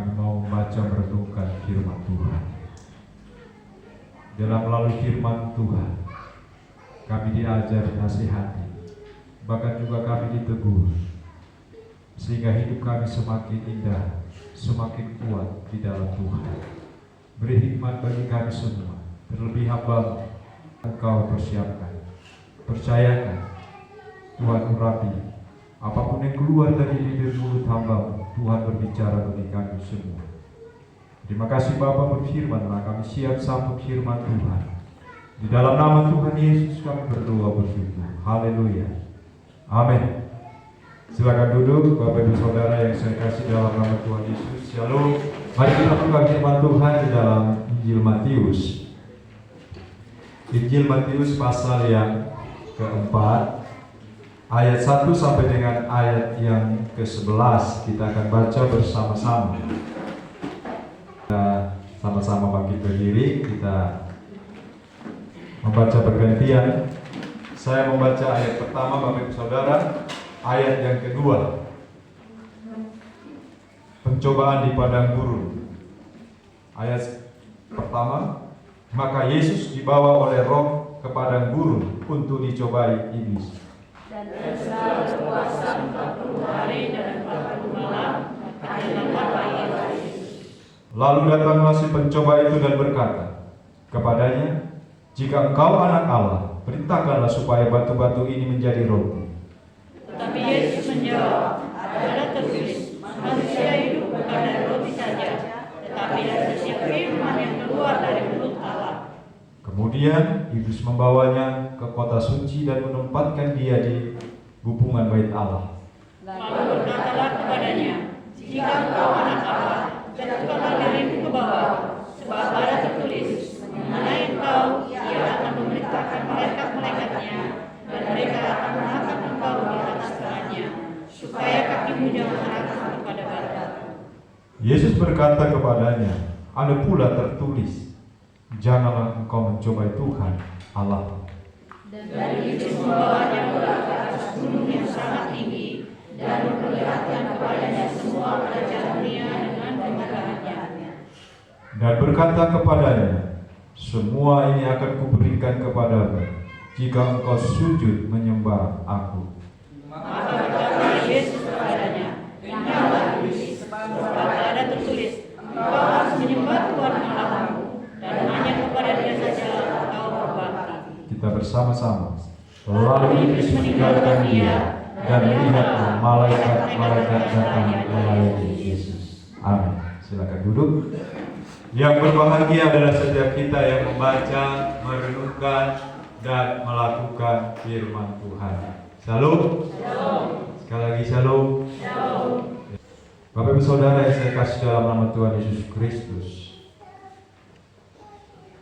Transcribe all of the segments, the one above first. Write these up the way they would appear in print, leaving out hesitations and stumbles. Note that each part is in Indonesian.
kami mau membaca merenungkan firman Tuhan. Dalam melalui firman Tuhan, kami diajar, dinasihati, bahkan juga kami ditegur, sehingga hidup kami semakin indah, semakin kuat di dalam Tuhan. Beri hikmat bagi kami semua, terlebih hamba Engkau persiapkan, percayakan, Tuhan urapi apapun yang keluar dari bibir mulut hamba, Tuhan berbicara bagi kami semua. Terima kasih Bapa, berfirman, kami siap sambut firman Tuhan. Di dalam nama Tuhan Yesus kami berdoa bersyukur. Haleluya. Amin. Silakan duduk Bapak Ibu Saudara yang saya kasih dalam nama Tuhan Yesus. Shalom. Mari kita buka firman Tuhan di dalam Injil Matius. Injil Matius pasal yang keempat, ayat 1 sampai dengan ayat yang ke-11. Kita akan baca bersama-sama. Kita sama-sama bangkit berdiri, kita membaca bergantian. Saya membaca ayat pertama Bapak Ibu Saudara, ayat yang kedua. Pencobaan di padang gurun. Ayat pertama, maka Yesus dibawa oleh Roh ke padang gurun untuk dicobai iblis. Dan setelah berpuasa 40 hari dan 40 malam, akhirnya bagi Yesus. Lalu datanglah si pencoba itu dan berkata kepadanya, jika engkau anak Allah, perintahkanlah supaya batu-batu ini menjadi roti. Tetapi Yesus menjawab, ada tertulis, manusia hidup bukan dari roti saja, tetapi dari setiap firman yang keluar dari mulut Allah. Kemudian iblis membawanya ke kota suci dan menempatkan dia di gupungan bait Allah. Lalu berkatalah kepadanya, jika engkau anak Allah, jatuhkanlah dirimu ke bawah, sebab ada tertulis, mengenai engkau, ia akan memerintahkan malaikat-malaikatnya, dan mereka akan mengangkat engkau di atas tangannya, supaya kakimu jangan terangkat kepada batu. Yesus berkata kepadanya, ada pula tertulis, janganlah engkau mencobai Tuhan Allah. Dan Yesus membawanya pula ke atas gunung yang sangat tinggi, dan memperlihatkan kepadanya semua kerajaan dunia dengan kemegahannya. Dan berkata kepadanya, semua ini akan kuberikan kepadamu, jika engkau sujud menyembah aku. Maka berkata Yesus kepadanya, ingatlah iblis, sebab ada tertulis, engkau harus menyembah Tuhan Allahmu, dan hanya kepada Dia saja engkau berbakti. Kita bersama-sama. Lalu iblis meninggalkan dia, dan lihatlah malaikat-malaikat datang melayani Yesus. Amin. Silakan duduk. Yang berbahagia adalah setiap kita yang membaca, merenungkan, dan melakukan firman Tuhan. Shalom. Shalom. Sekali lagi shalom. Shalom. Bapak Ibu Saudara yang saya kasih dalam nama Tuhan Yesus Kristus.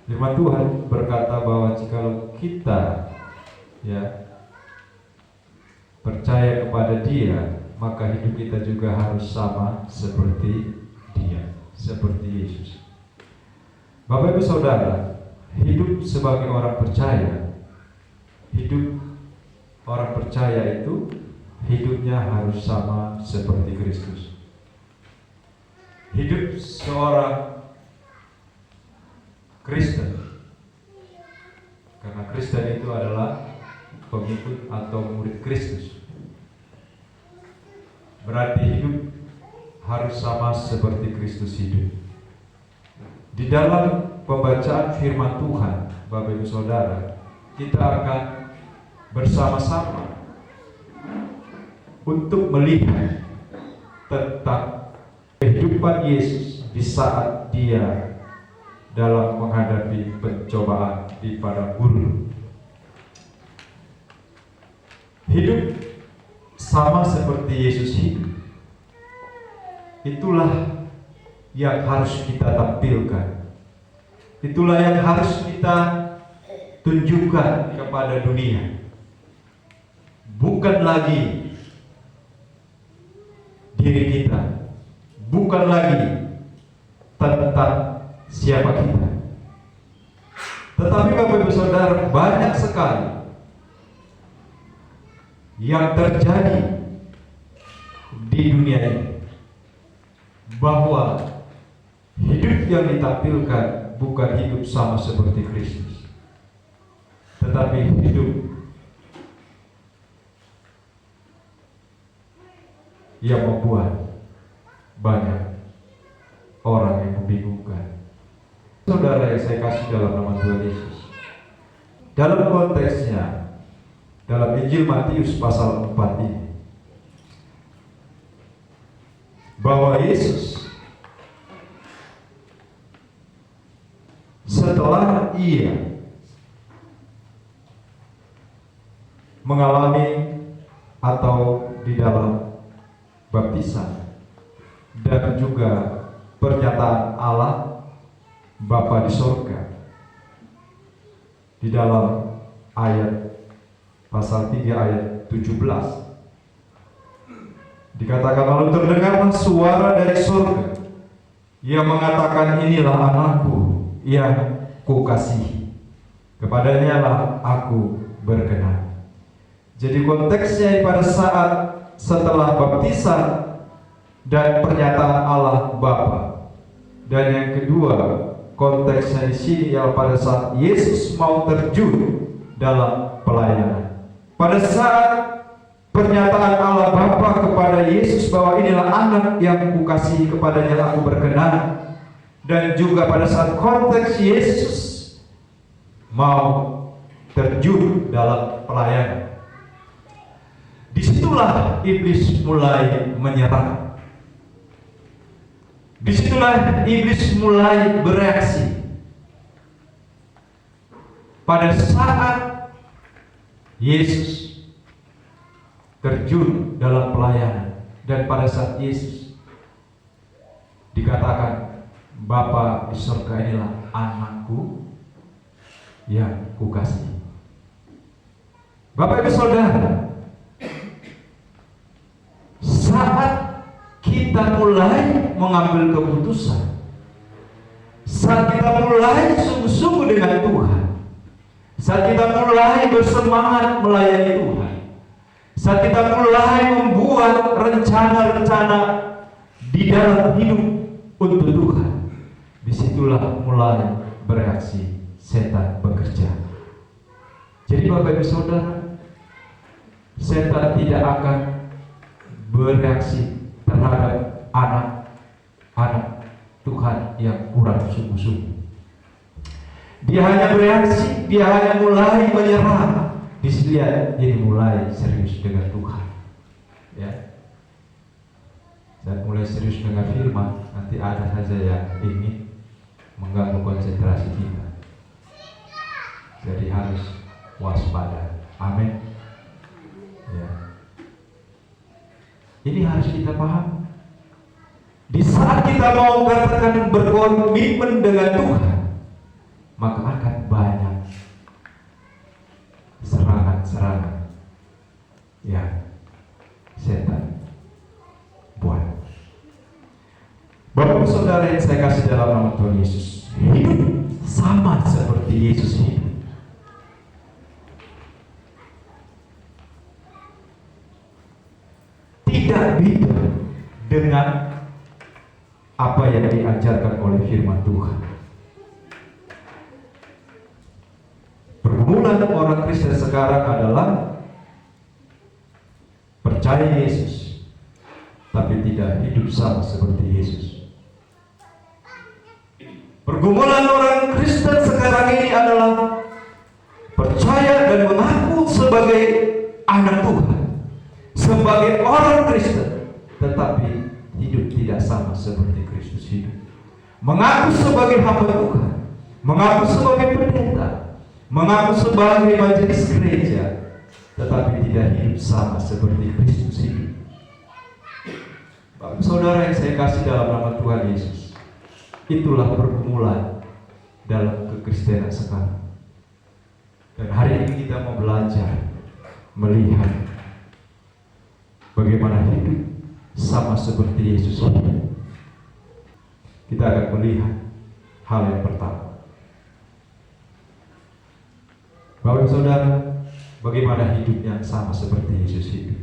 Firman Tuhan berkata bahwa jikalau kita percaya kepada Dia, maka hidup kita juga harus sama seperti Dia, seperti Yesus. Bapak Ibu Saudara, hidup sebagai orang percaya, hidup orang percaya itu hidupnya harus sama seperti Kristus. Hidup seorang Kristen, karena Kristen itu adalah pengikut atau murid Kristus, berarti hidup harus sama seperti Kristus hidup. Di dalam pembacaan firman Tuhan, Bapak Ibu Saudara, kita akan bersama-sama untuk melihat tentang kehidupan Yesus di saat Dia dalam menghadapi pencobaan di padang gurun. Hidup sama seperti Yesus hidup, itulah yang harus kita tampilkan, itulah yang harus kita tunjukkan kepada dunia. Bukan lagi diri kita, bukan lagi tentang siapa kita, tetapi Bapak Ibu Saudara, banyak sekali yang terjadi di dunia ini. bahwa hidup yang ditampilkan bukan hidup sama seperti Kristus, tetapi hidup yang membuat banyak orang yang membingungkan. Saudara yang saya kasih dalam nama Tuhan Yesus, dalam konteksnya, dalam Injil Matius pasal 4 ini, bahwa Yesus setelah ia mengalami atau di dalam baptisan dan juga pernyataan Allah Bapa di surga, di dalam ayat pasal 3 ayat 17 dikatakan, lalu terdengarlah suara dari surga yang mengatakan, inilah anakku yang kukasihi, kepadanya lah aku berkenan. Jadi konteksnya pada saat setelah baptisan dan pernyataan Allah Bapa, dan yang kedua konteksnya di sini ialah pada saat Yesus mau terjun dalam pelayanan. Pada saat pernyataan Allah Bapa kepada Yesus bahwa inilah anak yang kukasihi, kepadanya aku berkenan, dan juga pada saat konteks Yesus mau terjun dalam pelayanan, disitulah iblis mulai menyerang. Disitulah iblis mulai bereaksi. Pada saat Yesus terjun dalam pelayanan, dan pada saat Yesus dikatakan, Bapa di surga, inilah anakku yang kukasihi. Bapak Ibu Saudara, saat kita mulai mengambil keputusan, saat kita mulai sungguh-sungguh dengan Tuhan, saat kita mulai bersemangat melayani Tuhan, saat kita mulai membuat rencana-rencana di dalam hidup untuk Tuhan, disitulah mulai bereaksi setan bekerja. Jadi Bapak Ibu Saudara, setan tidak akan bereaksi terhadap anak-anak Tuhan yang kurang sungguh-sungguh. Dia hanya bereaksi, dia hanya mulai menyerah. Di sini dia mulai serius dengan Tuhan. Ya, dan mulai serius dengan firman, nanti ada saja yang ingin mengganggu konsentrasi kita. Jadi harus waspada. Amin. Ya. Ini harus kita paham. Di saat kita mau katakan berkomitmen dengan Tuhan, maka akan banyak serangan-serangan yang setan buat. Bapak Saudara yang saya kasih dalam nama Tuhan Yesus, hidup sama seperti Yesus hidup. Tidak beda dengan apa yang diajarkan oleh firman Tuhan. Pergumulan orang Kristen sekarang adalah percaya Yesus, tapi tidak hidup sama seperti Yesus. Pergumulan orang Kristen sekarang ini adalah percaya dan mengaku sebagai anak Tuhan, sebagai orang Kristen, tetapi hidup tidak sama seperti Kristus hidup. Mengaku sebagai hamba Tuhan, mengaku sebagai pendeta, mengaku sebagai majelis gereja, tetapi tidak hidup sama seperti Kristus hidup. Bapak Saudara yang saya kasih dalam nama Tuhan Yesus, itulah pergumulan dalam kekristenan sekarang. Dan hari ini kita mau belajar melihat bagaimana hidup sama seperti Yesus hidup. Kita akan melihat hal yang pertama. Bapak Saudara, bagaimana hidupnya sama seperti Yesus hidup?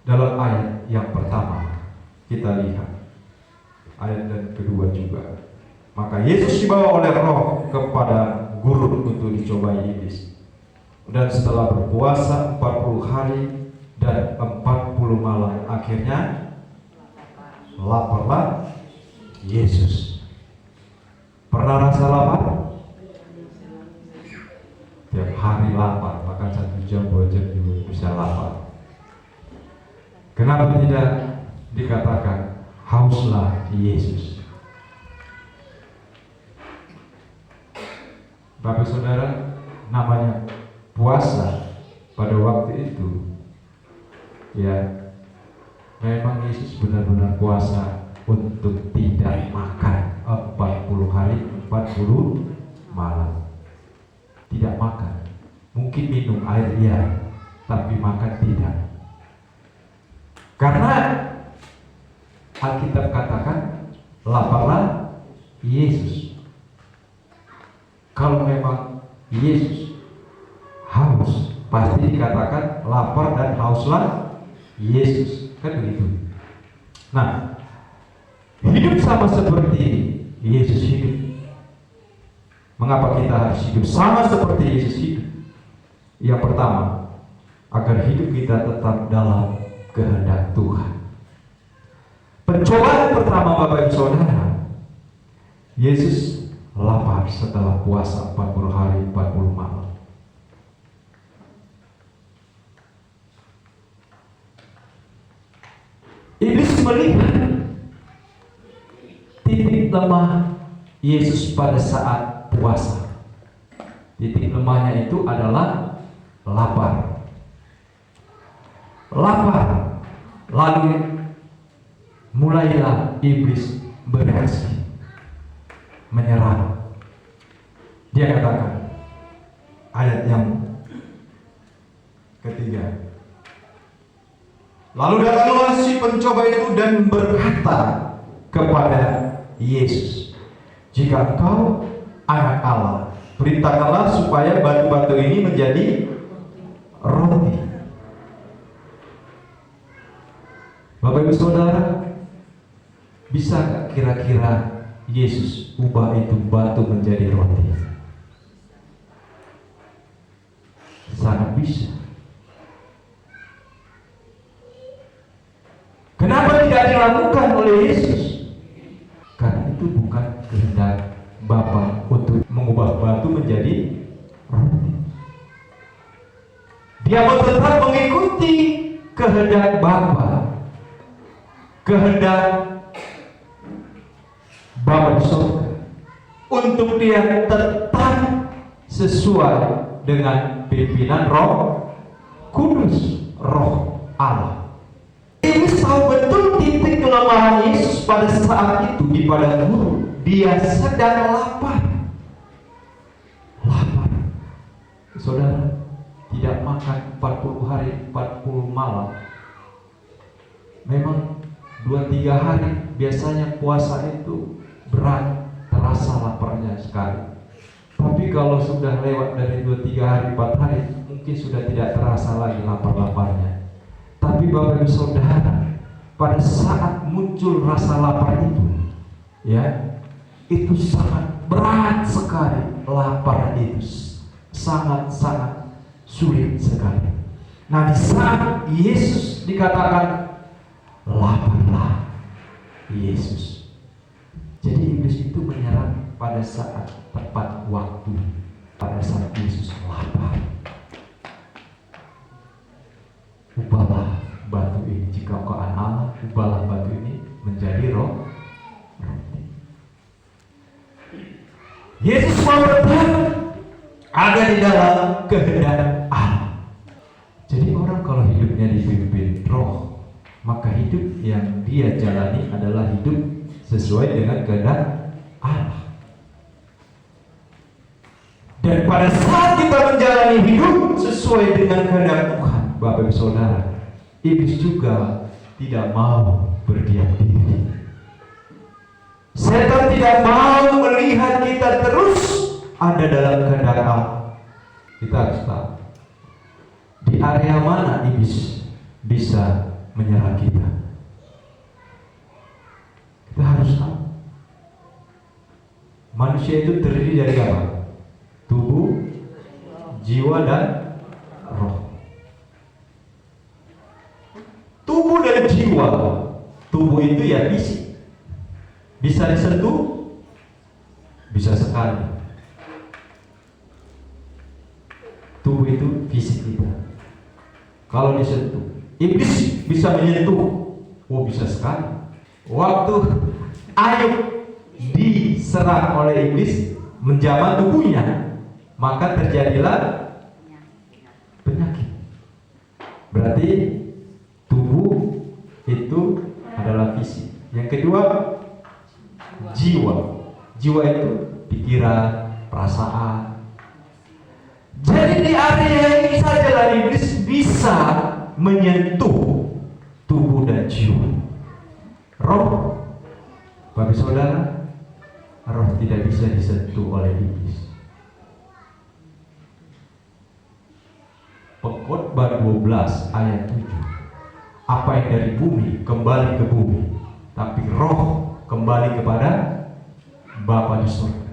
Dalam ayat yang pertama, kita lihat ayat dan kedua juga. Maka Yesus dibawa oleh Roh kepada gurun untuk dicobai iblis. Dan setelah berpuasa 40 hari dan 40 malam, akhirnya laparlah Yesus. Pernah rasa lapar? Tiap hari lapar, makan 1 jam 2 jam juga bisa lapar. Kenapa tidak dikatakan hauslah Yesus? Bapak Saudara, namanya puasa pada waktu itu, ya, memang Yesus benar-benar puasa untuk tidak makan 40 hari 40 malam. Tidak makan, mungkin minum air ya, tapi makan tidak. Karena Alkitab katakan laparlah Yesus. Kalau memang Yesus haus, pasti dikatakan lapar dan hauslah Yesus, kan begitu. Nah, hidup sama seperti Yesus hidup. Mengapa kita harus hidup sama seperti Yesus hidup? Yang pertama, agar hidup kita tetap dalam kehendak Tuhan. Pencobaan pertama Bapak Ibu Saudara, Yesus lapar setelah puasa 40 hari 40 malam. Iblis melihat titik lemah Yesus pada saat puasa. Titik lemahnya itu adalah lapar. Lapar. Lalu mulailah iblis bereaksi, menyerang. Dia katakan, ayat yang ketiga, lalu datanglah si pencoba itu dan berkata kepada Yesus, jika engkau anak Allah, perintahkanlah supaya batu-batu ini menjadi roti. Bapak Ibu Saudara, bisa gak kira-kira Yesus ubah itu batu menjadi roti? Sangat bisa. Kenapa tidak dilakukan oleh Yesus? Karena itu bukan kehendak Bapa untuk mengubah batu menjadi roti. Dia tetap mengikuti kehendak Bapa, kehendak Bapa di surga, untuk dia tetap sesuai dengan pimpinan Roh Kudus, Roh Allah. Iblis tahu betul titik kelemahan Yesus pada saat itu di padang gurun. Dia sedang lapar. Lapar. Saudara, tidak makan 40 hari 40 malam. Memang 2-3 hari biasanya puasa itu berat, terasa laparnya sekali. Tapi kalau sudah lewat dari 2-3 hari 4 hari, mungkin sudah tidak terasa lagi lapar-laparnya. Tapi Bapak Ibu Saudara, pada saat muncul rasa lapar itu, ya, itu sangat berat sekali. Lapar itu sangat-sangat sulit sekali. Nah, di saat Yesus dikatakan laparlah Yesus, jadi iblis itu menyerang pada saat tepat waktu, pada saat Yesus lapar. Ubahlah batu ini, jika engkau anak Allah, ubahlah batu ini menjadi roti. Yesus mau bertahan ada di dalam kehendak Allah. Jadi orang kalau hidupnya dipimpin Roh, maka hidup yang dia jalani adalah hidup sesuai dengan kehendak Allah. Dan pada saat kita menjalani hidup sesuai dengan kehendak Tuhan, Bapak Ibu Saudara, iblis juga tidak mau berdiam diri. Setan tidak mau melihat kita terus ada dalam kehendak Allah. Kita harus tahu di area mana iblis bisa menyerang kita. harus tahu. Manusia itu terdiri dari apa? Tubuh, jiwa, dan roh. Tubuh dan jiwa. Tubuh itu ya fisik. Bisa disentuh, bisa sekali. Tubuh itu fisik kita. Kalau disentuh, iblis bisa menyentuh. Oh, bisa sekali. Waktu Ayub diserang oleh iblis menjamah tubuhnya, maka terjadilah penyakit. Berarti tubuh itu adalah fisik. Yang kedua, jiwa. Jiwa itu pikiran, perasaan. Jadi di area ini saja iblis bisa menyentuh tubuh dan jiwa. Roh, bagi saudara, roh tidak bisa disentuh oleh iblis. Pengkhotbah 12 ayat 7. Apa yang dari bumi kembali ke bumi, tapi roh kembali kepada Bapa di surga.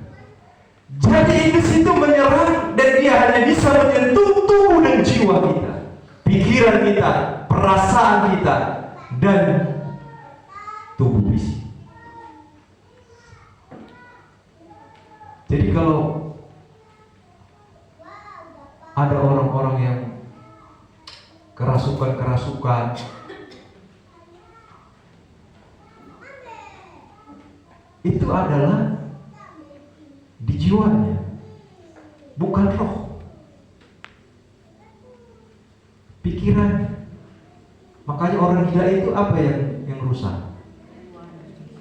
Jadi iblis itu menyerang dan dia hanya bisa menyentuh tubuh dan jiwa kita, pikiran kita, perasaan kita, dan tubuh fisik. Jadi kalau ada orang-orang yang kerasukan, itu adalah di jiwanya, bukan roh, pikirannya. Makanya orang gila itu apa yang rusak?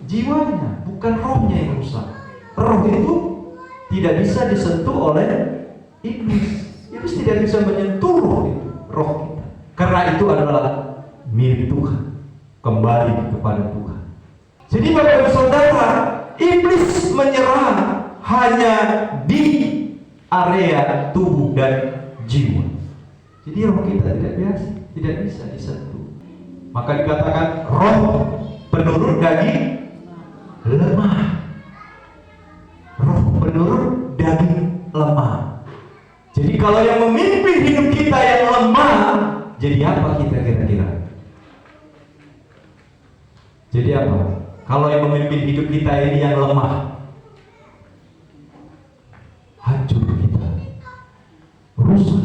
Jiwanya, bukan rohnya yang rusak. Roh itu tidak bisa disentuh oleh iblis. Iblis tidak bisa menyentuh roh kita. Karena itu adalah milik Tuhan, kembali kepada Tuhan. Jadi Bapak Ibu Saudara, iblis menyerang hanya di area tubuh dan jiwa. Jadi roh kita tidak bisa disentuh. Maka dikatakan roh penurut daging lemah. Roh penurut daging lemah. Jadi kalau yang memimpin hidup kita yang lemah, jadi apa kita kira-kira? Jadi apa? Kalau yang memimpin hidup kita ini yang lemah, hancur kita, rusak.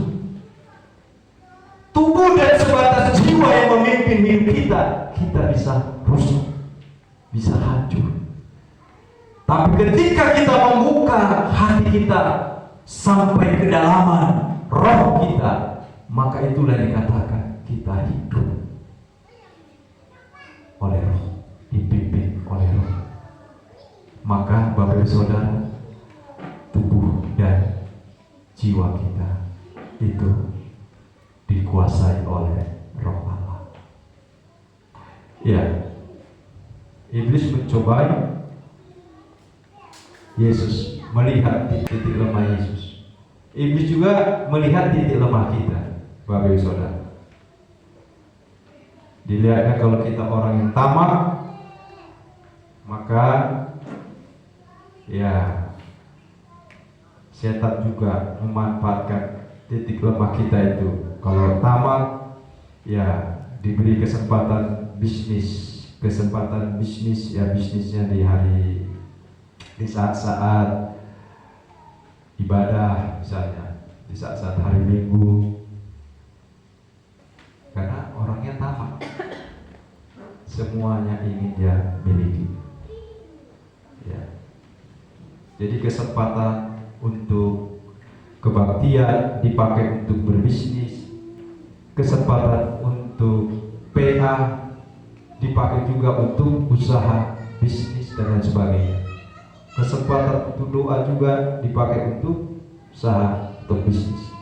Tubuh dan sebatas jiwa yang memimpin hidup kita bisa rusak, bisa hancur. Tapi ketika kita membuka hati kita sampai kedalaman roh kita, maka itulah dikatakan kita hidup oleh roh, dipimpin oleh roh. Maka Bapak Ibu Saudara, tubuh dan jiwa kita itu dikuasai oleh roh Allah. Ya, iblis mencobai Yesus, melihat titik lemah Yesus. Iblis juga melihat titik lemah kita, Bapak Ibu Saudara. Dilihatnya kalau kita orang yang tamak, maka ya setan juga memanfaatkan titik lemah kita itu. Kalau tamak, ya diberi kesempatan bisnis ya bisnisnya di saat-saat ibadah, misalnya di saat-saat hari Minggu, karena orangnya tamak, semuanya ingin dia miliki. Ya. Jadi kesempatan untuk kebaktian dipakai untuk berbisnis, kesempatan untuk PA dipakai juga untuk usaha bisnis dan lain sebagainya. Kesempatan untuk doa juga dipakai untuk usaha atau bisnis.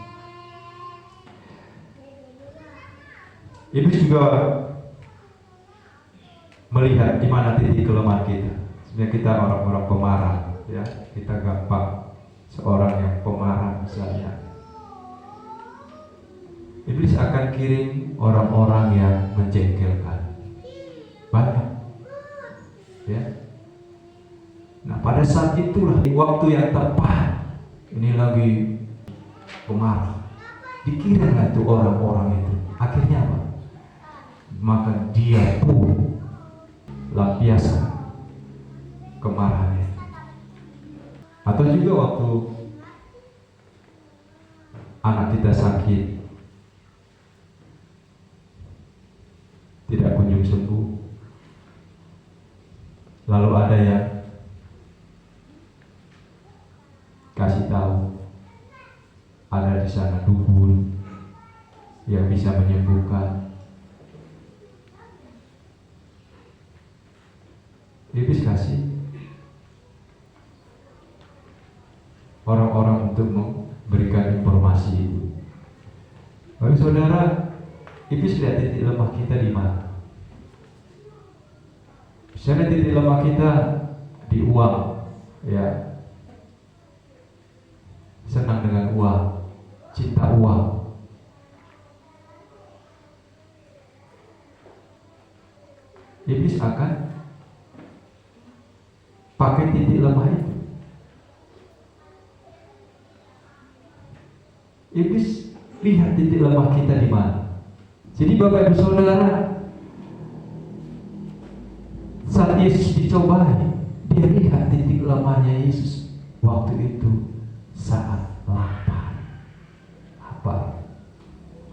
Iblis juga melihat di mana titik kelemahan kita. Sebenarnya kita orang-orang pemarah, ya, kita gampang seorang yang pemarah misalnya. Iblis akan kirim orang-orang yang menjengkelkan. Banyak, ya. Nah, pada saat itulah di waktu yang tepat, ini lagi kemarau. Dikira nggak tuh orang-orang itu? Akhirnya apa? Maka dia pun lampiaskan kemarahannya. Atau juga waktu anak kita sakit, tidak kunjung sembuh, lalu ada yang kasih tahu ada di sana dukun yang bisa menyembuhkan. Iblis kasih orang-orang untuk memberikan informasi itu. Bapak saudara, Iblis lihat titik lemah kita di mana? Misalnya titik lemah kita di uang, ya. Senang dengan uang, cinta uang. Iblis akan pakai titik lemah itu. Iblis lihat titik lemah kita di mana. Jadi Bapak Ibu Saudara, saat Yesus dicobai, dia lihat titik lemahnya Yesus waktu itu saat lapar.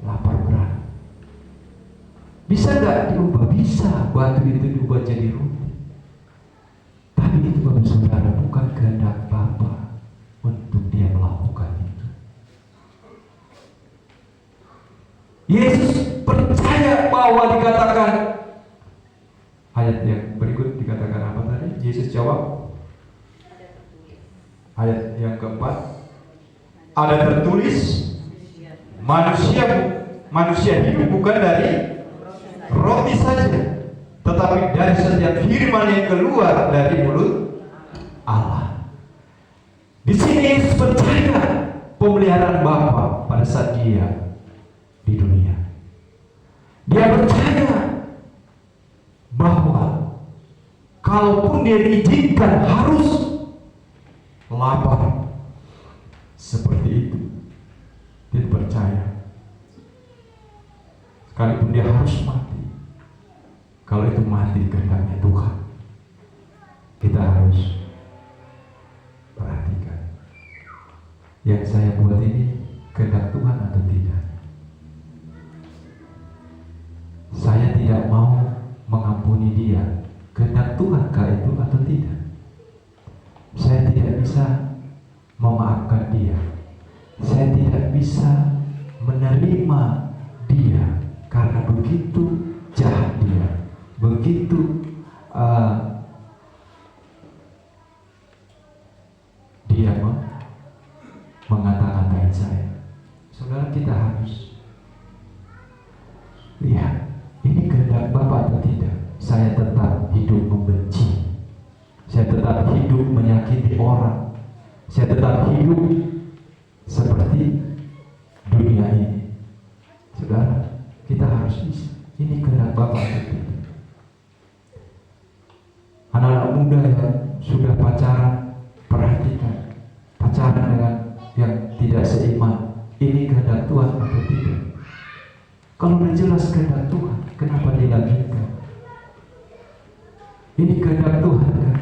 Lapar berat. Bisa nggak diubah? Bisa. Batu itu diubah jadi roti. Tapi itu Bapak Saudara bukan kehendak Bapa untuk dia melakukan itu. Yesus percaya bahwa dikatakan, ayat yang berikut dikatakan apa tadi? Yesus jawab, ayat yang keempat, ada tertulis, manusia hidup bukan dari roti saja, tetapi dari setiap firman yang keluar dari mulut Allah. Di sini Yesus percaya pemeliharaan Bapa pada saat dia di dunia. Dia percaya bahwa kalaupun dia diizinkan harus lapar seperti itu, dia percaya. Sekalipun dia harus mati, kalau itu mati kehendaknya Tuhan, kita harus perhatikan. Yang saya buat ini kehendak Tuhan atau tidak? Saya tidak mau mengampuni dia, kehendak Tuhankah itu atau tidak? Saya tidak bisa memaafkan dia, saya tidak bisa menerima dia karena begitu jahat dia, begitu dia mengata-ngatain saya. Saudara, kita harus lihat ini kehendak Bapa atau tidak. Saya tetap hidup membenci, saya tetap hidup menyakiti orang, saya tetap hidup seperti dunia ini. Saudara, kita harus bisa. Ini kehendak Bapa atau tidak. Anak-anak muda yang sudah pacaran, perhatikan pacaran dengan yang tidak seiman. Ini kehendak Tuhan atau tidak? Kalau sudah jelas kehendak Tuhan, kenapa dilanjutkan? Ini kehendak Tuhan kan?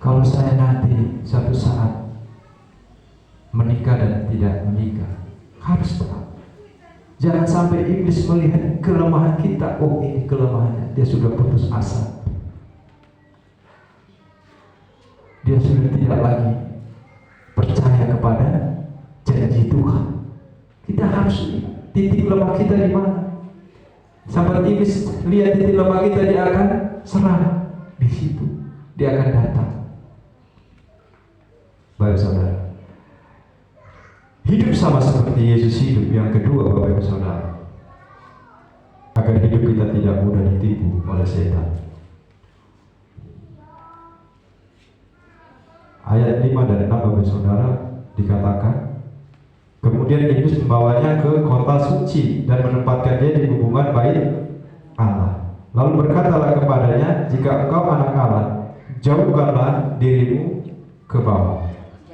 Kalau saya nanti satu saat menikah dan tidak menikah, harus tahu. Jangan sampai iblis melihat kelemahan kita. Oh, ini kelemahannya. Dia sudah putus asa. Dia sudah tidak lagi percaya kepada janji Tuhan. Kita harus lihat titik lemah kita di mana. Sampai iblis lihat titik lemah kita, dia akan serang di situ. Dia akan datang. Baik saudara, hidup sama seperti Yesus hidup. Yang kedua, Bapak Ibu Saudara, agar hidup kita tidak mudah ditipu oleh setan. Ayat 5 dan 6 Bapak Ibu Saudara dikatakan, kemudian Iblis membawanya ke kota suci dan menempatkan dia di hubungan bait Allah. Lalu berkatalah kepadanya, jika engkau anak Allah, jauhkanlah dirimu ke bawah.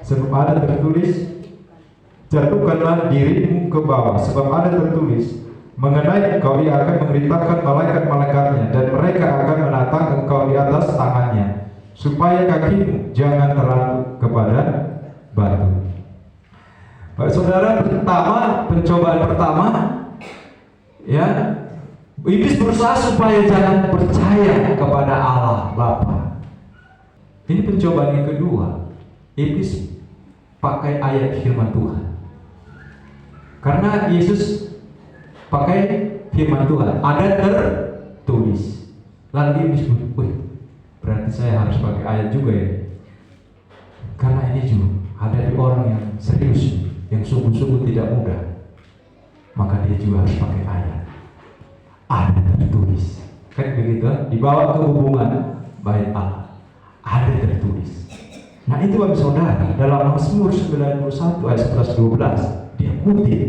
Sebab ada tertulis, jatuhkanlah dirimu ke bawah. Sebab ada tertulis, mengenai engkau ia akan memerintahkan malaikat-malaikatnya, dan mereka akan menatang engkau di atas tangannya, supaya kakimu jangan terlalu kepada batu. Baik saudara, pencobaan pertama, ya, iblis berusaha supaya jangan percaya kepada Allah Bapa. Ini pencobaan yang kedua. Iblis pakai ayat firman Tuhan. Karena Yesus pakai firman Tuhan, ada tertulis. Lalu iblis bilang, berarti saya harus pakai ayat juga ya. Karena ini juga ada di orang yang serius, yang sungguh-sungguh tidak mudah, maka dia juga harus pakai ayat. Ada tertulis, kan begitu? Dibawa ke hubungan bait Allah, ada tertulis. Nah itu Bapak Saudara, dalam Mazmur 91 ayat 11-12 dia kutip.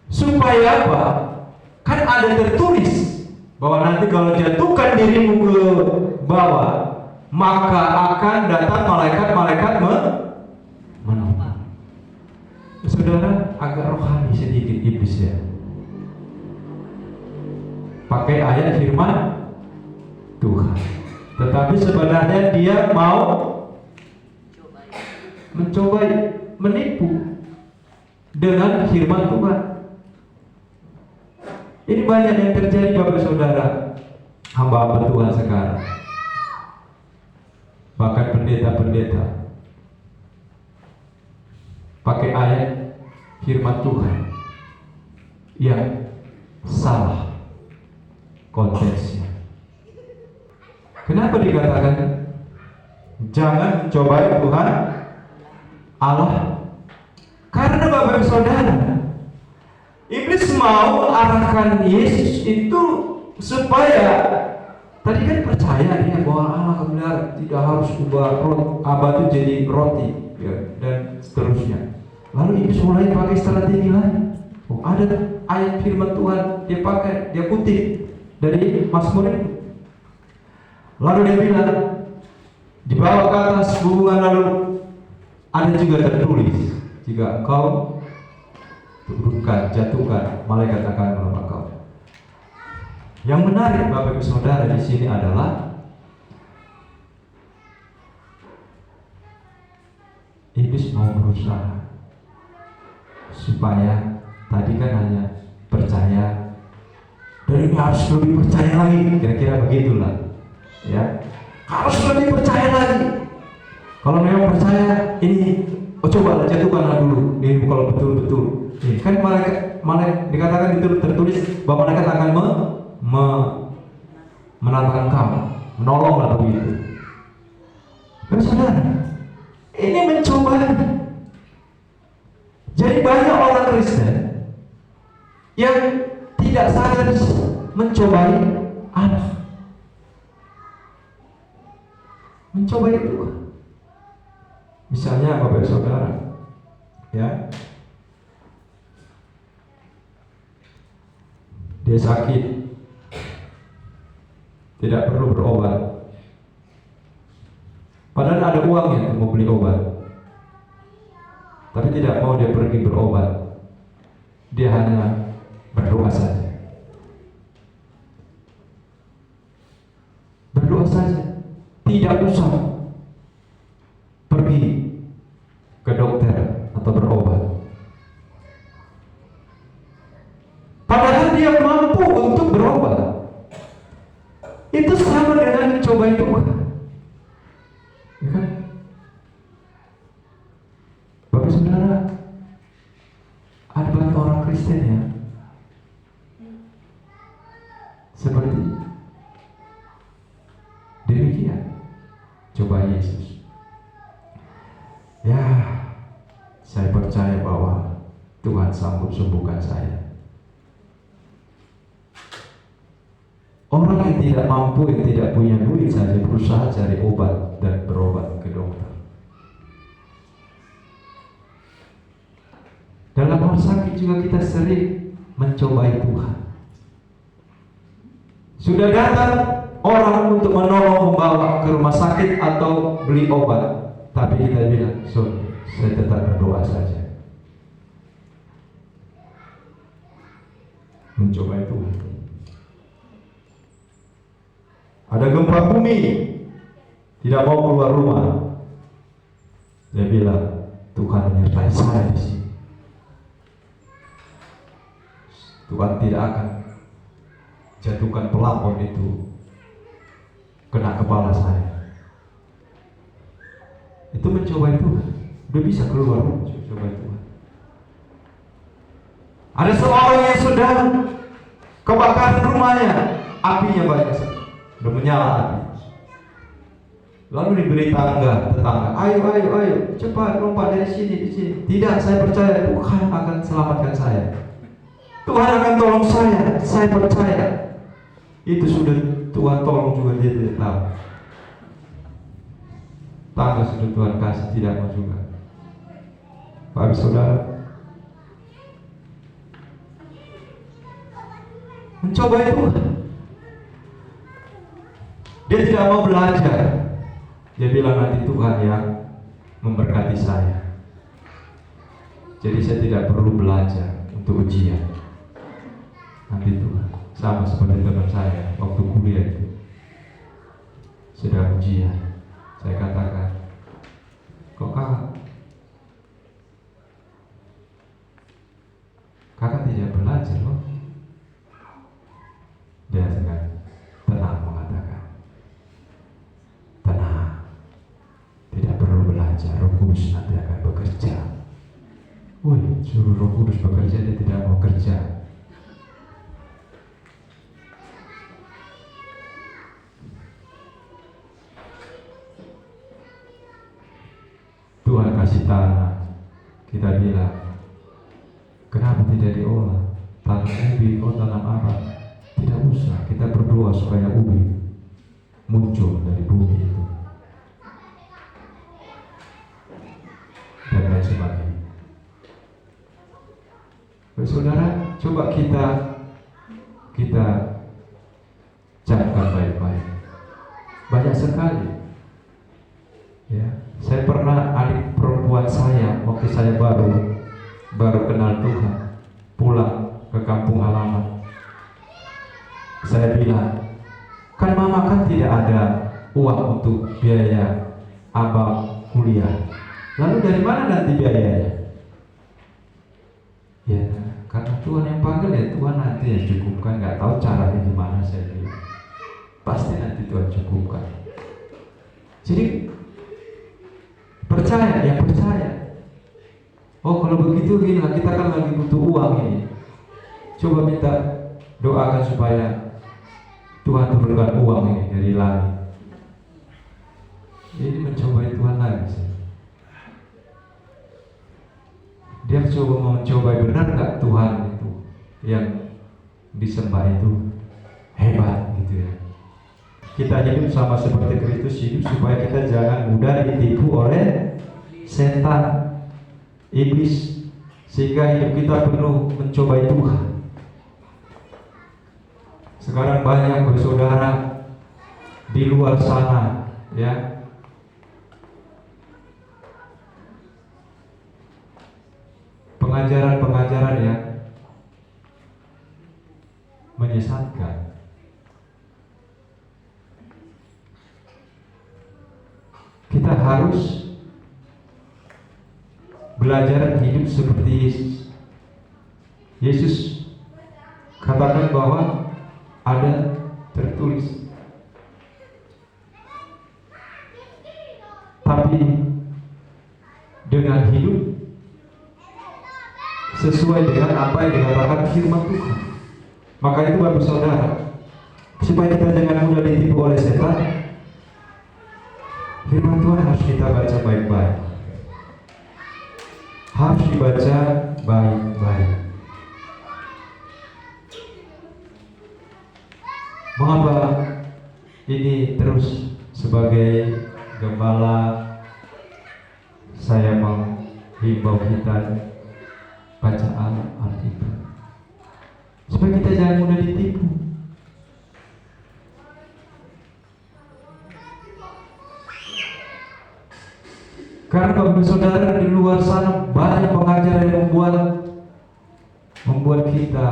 Supaya apa? Kan ada tertulis bahwa nanti kalau jatuhkan dirimu ke bawah, maka akan datang malaikat-malaikat menolong. Saudara, agak rohani sedikit iblis ya. Pakai ayat firman Tuhan, tetapi sebenarnya dia mau mencoba menipu dengan firman Tuhan. Ini banyak yang terjadi Bapak Saudara, hamba-hamba Tuhan sekarang, bahkan pendeta-pendeta pakai ayat firman Tuhan yang salah konteksnya. Kenapa dikatakan jangan mencobai Tuhan Allah? Karena Bapak Saudara, iblis mau arahkan Yesus itu supaya tadi kan percaya dia bahwa Allah kebenaran, tidak harus ubah abad itu jadi roti ya, dan seterusnya. Lalu iblis mulai pakai strategi lain. Ada ayat firman Tuhan dia pakai, dia kutip dari Mazmur itu. Lalu dia bilang dibawa ke atas hubungan, lalu ada juga tertulis, jika engkau turunkan, jatuhkan, malaikat akan menolong kau. Yang menarik Bapak Ibu Saudara di sini adalah iblis mau berusaha supaya tadi kan hanya percaya, dan ini harus lebih percaya lagi, kira-kira begitulah, ya, harus lebih percaya lagi. Kalau memang percaya ini, coba jatuhkanlah dulu ini kalau betul-betul. Kan malaikat dikatakan itu tertulis bahwa malaikat akan menantang kamu, menolong atau begitu. Dan saudara, ini mencoba. Jadi banyak orang Kristen yang tidak sadar mencobai Allah, mencobai Tuhan. Misalnya Bapak Saudara, ya, dia sakit, tidak perlu berobat, padahal ada uangnya untuk membeli obat, tapi tidak mau dia pergi berobat. Dia hanya berdoa saja, berdoa saja, tidak usah pergi ke dokter atau berobat. Padahal dia mampu untuk berobat. Itu sama dengan mencobai Tuhan, ya kan? Bapak Saudara, ada banyak orang Kristen ya seperti demikian. Coba Yesus, ya, saya percaya bahwa Tuhan sanggup sembuhkan saya. Orang yang tidak mampu, yang tidak punya duit saja berusaha cari obat dan berobat ke dokter. Dalam hal sakit juga kita sering mencobai Tuhan. Sudah datang orang untuk menolong membawa ke rumah sakit atau beli obat, tapi kita bilang, sorry, saya tetap berdoa saja. Mencobai Tuhan. Ada gempa bumi, tidak mau keluar rumah. Dia bilang, Tuhan menyertai saya di sini. Tuhan tidak akan jatuhkan pelapon itu kena kepala saya. Itu mencobai Tuhan. Udah bisa keluar, mencobai Tuhan. Ada seorang yang sudah kebakaran rumahnya, apinya banyak, udah menyala api. Lalu diberi tetangga, ayo, cepat lompat dari sini, di sini. Tidak, saya percaya Tuhan akan selamatkan saya. Tuhan akan tolong saya percaya. Itu sudah Tuhan tolong juga, dia tidak tahu. Tangga sudah Tuhan kasih, tidak mau juga. Bapak saudara, mencoba Tuhan. Dia tidak mau belajar. Dia bilang nanti Tuhan yang memberkati saya. Jadi saya tidak perlu belajar untuk ujian. Nanti Tuhan, sama seperti teman saya waktu kuliah itu, sedang ujian. Saya katakan, kok kakak tidak belajar loh. Dia dengan tenang mengatakan, tenang, tidak perlu belajar, Roh Kudus nanti akan bekerja. Wih, suruh Roh Kudus bekerja, dia tidak mau kerja. Tuhan kasih tanah, kita bilang, kenapa tidak diolah? Tanam ubi, tanam apa? Tidak usah, kita berdoa supaya ubi muncul dari bumi itu. Dan lain sebagainya. Saudara, coba kita camkan baik-baik. Banyak sekali. Ya, saya pernah adik perempuan saya waktu saya baru kenal Tuhan, pulang ke kampung halaman. Saya bilang, kan mama kan tidak ada uang untuk biaya abang kuliah. Lalu dari mana nanti biayanya? Ya, karena Tuhan yang panggil, ya Tuhan nanti yang cukupkan. Nggak tahu caranya gimana, saya bilang. Pasti nanti Tuhan cukupkan. Jadi percaya, ya percaya. Oh, kalau begitu gini lah, kita kan lagi butuh uang ini. Coba minta doakan supaya Tuhan turunkan uang ini dari langit. Ini mencobai Tuhan lagi. Dia mencoba benar nggak Tuhan itu yang disembah itu hebat gitu ya. Kita hidup sama seperti Kristus hidup supaya kita jangan mudah ditipu oleh setan, iblis, sehingga hidup kita penuh mencobai Tuhan. Sekarang banyak bersaudara di luar sana, ya, pengajaran-pengajaran yang menyesatkan. Kita harus belajar hidup seperti Yesus. Yesus katakan bahwa ada tertulis, tapi dengan hidup sesuai dengan apa yang dikatakan firman Tuhan. Maka itu Bapak Saudara, supaya kita jangan mudah ditipu oleh setan, firman Tuhan harus kita baca baik-baik. Harus dibaca baik-baik. Mengapa ini terus sebagai gembala saya menghimbau kita baca Alkitab, supaya kita jangan mudah ditipu. Karena Bapak Saudara, di luar sana banyak pengajar yang membuat kita,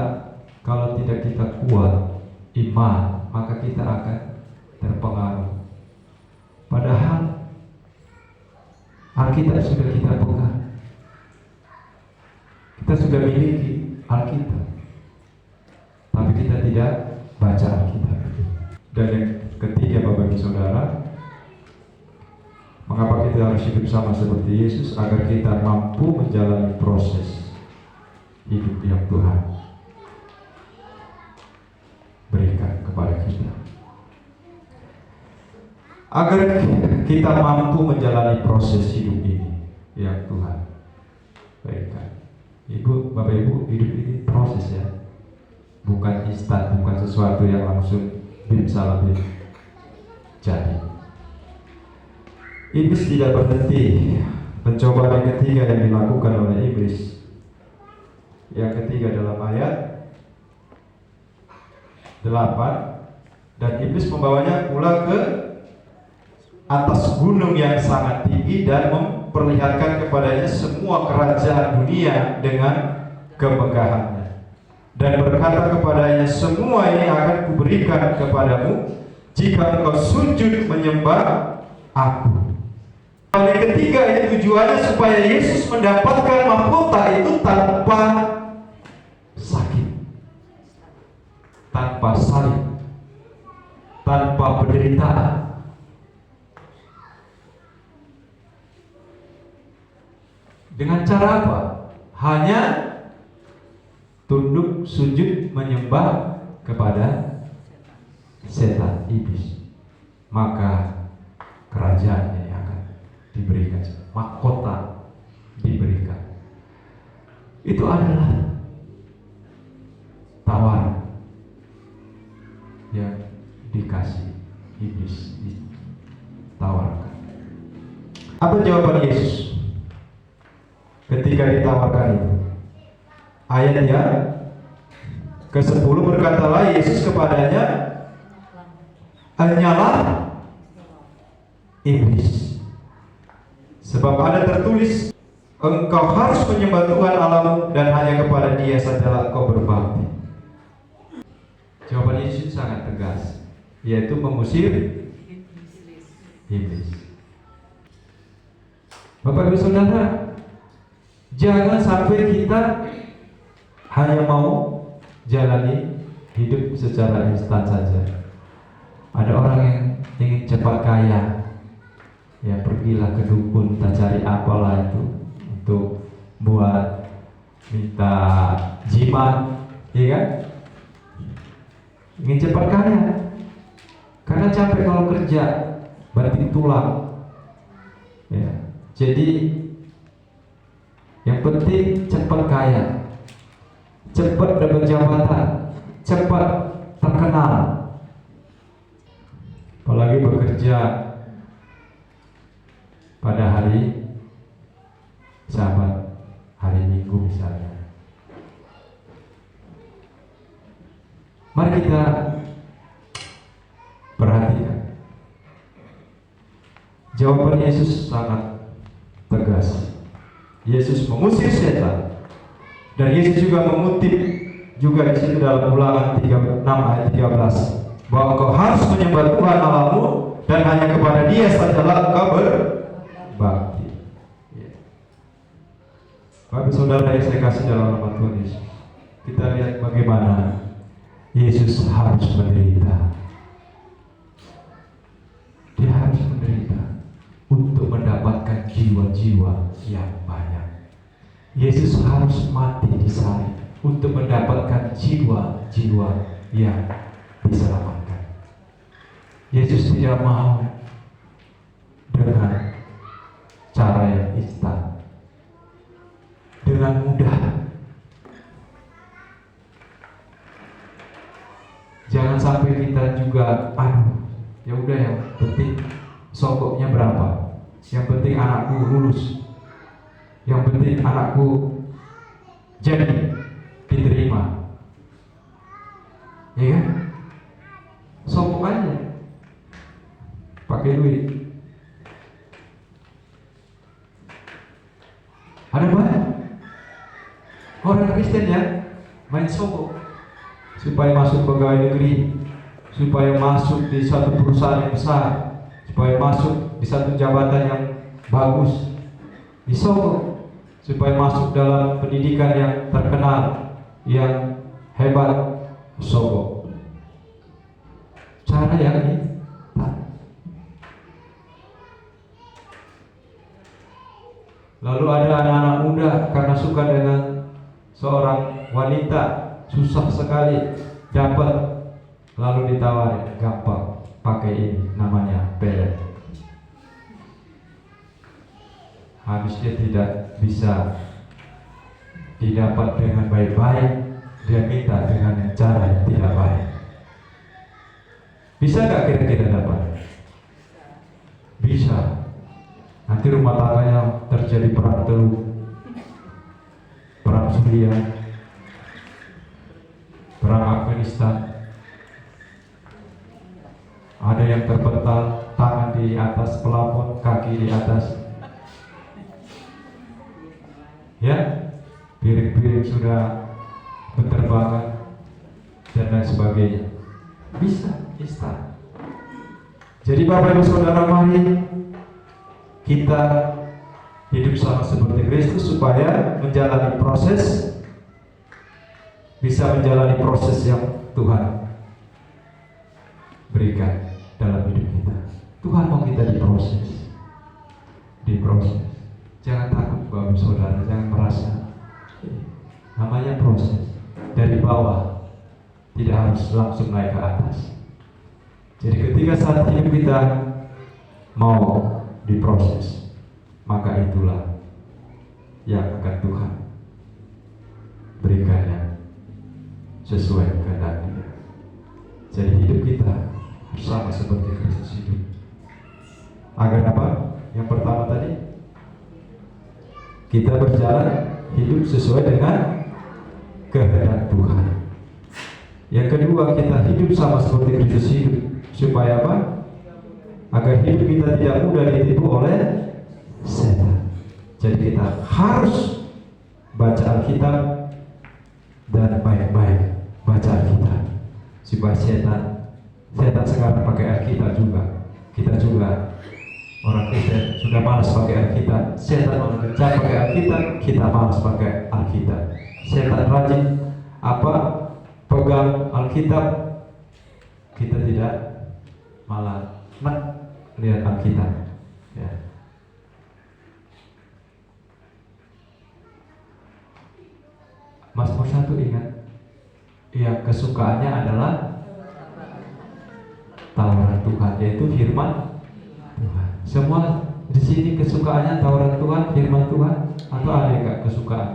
kalau tidak kita kuat iman, maka kita akan terpengaruh. Padahal Alkitab sudah kita pegang, kita sudah miliki Alkitab, tapi kita tidak baca Alkitab. Dan yang ketiga, Bapak Ibu Saudara, mengapa kita harus hidup sama seperti Yesus? Agar kita mampu menjalani proses hidup yang Tuhan berikan kepada kita. Agar kita mampu menjalani proses hidup ini yang Tuhan berikan. Bapak Ibu, hidup ini proses ya, bukan instan, bukan sesuatu yang langsung bim jadi. Iblis tidak berhenti. Pencobaan yang ketiga yang dilakukan oleh iblis, yang ketiga dalam ayat 8, dan iblis membawanya pula ke atas gunung yang sangat tinggi dan memperlihatkan kepadanya semua kerajaan dunia dengan kemegahannya, dan berkata kepadanya, semua ini akan kuberikan kepadamu jika engkau sujud menyembah aku. Yang ketiga ini tujuannya supaya Yesus mendapatkan mahkota itu tanpa sakit, tanpa salib, tanpa penderitaan. Dengan cara apa? Hanya tunduk sujud menyembah kepada setan, iblis. Maka kerajaannya yang akan diberikan, mahkota diberikan. Itu adalah tawaran yang dikasih iblis, ditawarkan. Apa jawaban Yesus ketika ditawarkan itu? Ayatnya ke-10, berkatalah Yesus kepadanya, hanyalah iblis, sebab ada tertulis, engkau harus menyembah Tuhan Allahmu dan hanya kepada Dia sajalah engkau berbakti. Jawaban Yesus sangat tegas, yaitu mengusir iblis. Bapak Ibu Saudara, jangan sampai kita hanya mau jalani hidup secara instan saja. Ada orang yang ingin cepat kaya, ya pergilah ke dukun, tak cari apalah itu untuk buat minta jimat, ya kan? Ingin cepat kaya, karena capek kalau kerja, banting tulang. Ya, jadi yang penting cepat kaya, cepat dapat jabatan, cepat terkenal. Apalagi bekerja pada hari Sabat, hari Minggu misalnya. Mari kita perhatikan. Jawaban Yesus sangat tegas. Yesus mengusir setan, dan Yesus juga mengutip juga di situ dalam Ulangan 36 ayat 13, bahwa engkau harus menyembah Tuhan Allahmu dan hanya kepada Dia sajalah engkau berbakti. Bapak Saudara yang saya kasih dalam nama Tuhan Yesus, kita lihat bagaimana Yesus harus menderita. Dia harus menderita untuk mendapatkan jiwa-jiwa yang banyak. Yesus harus mati di salib untuk mendapatkan jiwa-jiwa yang diselamatkan. Yesus tidak mau dengan cara yang instan, dengan mudah. Jangan sampai kita juga, ya udah, yang penting sokoknya berapa, yang penting anakku lulus, yang penting anakku jadi diterima. Ya kan? Sogok aja, pakai duit. Ada banyak orang Kristen ya main sogok supaya masuk pegawai negeri, supaya masuk di satu perusahaan yang besar, supaya masuk di satu jabatan yang bagus, disogok supaya masuk dalam pendidikan yang terkenal, yang hebat, sogok. Cara yang ini lalu ada anak-anak muda karena suka dengan seorang wanita, susah sekali dapat, lalu ditawarin, gampang, pakai ini namanya pelet. Habisnya tidak bisa didapat dengan baik-baik, dia minta dengan cara yang tidak baik. Bisa gak kira-kira dapat? Bisa. Nanti rumah tangganya terjadi perang teluk, perang Suria, perang Afghanistan. Ada yang terpental, tangan di atas pelafon, kaki di atas. Ya, piring-piring sudah berterbangan dan lain sebagainya. Bisa, instan. Jadi Bapak Ibu Saudara, mari kita hidup sama seperti Kristus supaya menjalani proses, bisa menjalani proses yang Tuhan berikan dalam hidup kita. Tuhan mau kita diproses. Jangan takut Bapak Saudara, jangan merasa. Namanya proses dari bawah, tidak harus langsung naik ke atas. Jadi ketika saat hidup kita mau diproses, maka itulah yang akan Tuhan berikan yang sesuai kehendak Dia. Jadi hidup kita sama seperti Kristus hidup. Agar apa? Yang pertama tadi, kita berjalan hidup sesuai dengan kehendak Tuhan. Yang kedua, kita hidup sama seperti Kristus hidup. Supaya apa? Agar hidup kita tidak mudah ditipu oleh setan. Jadi kita harus baca Alkitab dan baik-baik baca Alkitab supaya setan sekarang pakai Alkitab juga. Kita juga orang Kristen sudah malas pakai Alkitab. Setan orang kerja pakai Alkitab, kita malas pakai Alkitab. Setan rajin pegang Alkitab, kita tidak, malah lihat Alkitab. Ya. Mazmur 1 ingat, yang kesukaannya adalah tawaran Tuhan, yaitu firman Tuhan. Semua di sini kesukaannya tawaran Tuhan, firman Tuhan, atau ada enggak kesukaan?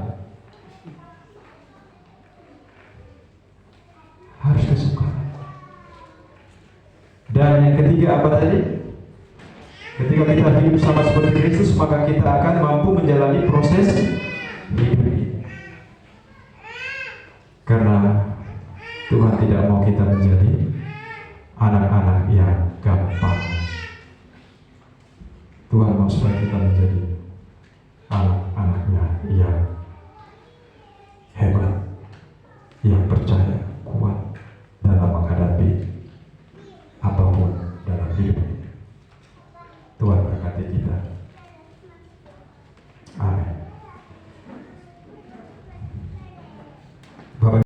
Harus kesukaan. Dan yang ketiga apa tadi? Ketika kita hidup sama seperti Kristus, maka kita akan mampu menjalani proses hidup ini. Karena Tuhan tidak mau kita menjadi anak-anak yang gampang. Tuhan mau supaya kita menjadi anak-anaknya yang hebat, yang percaya, kuat dalam menghadapi apapun dalam hidup. Tuhan berkati kita.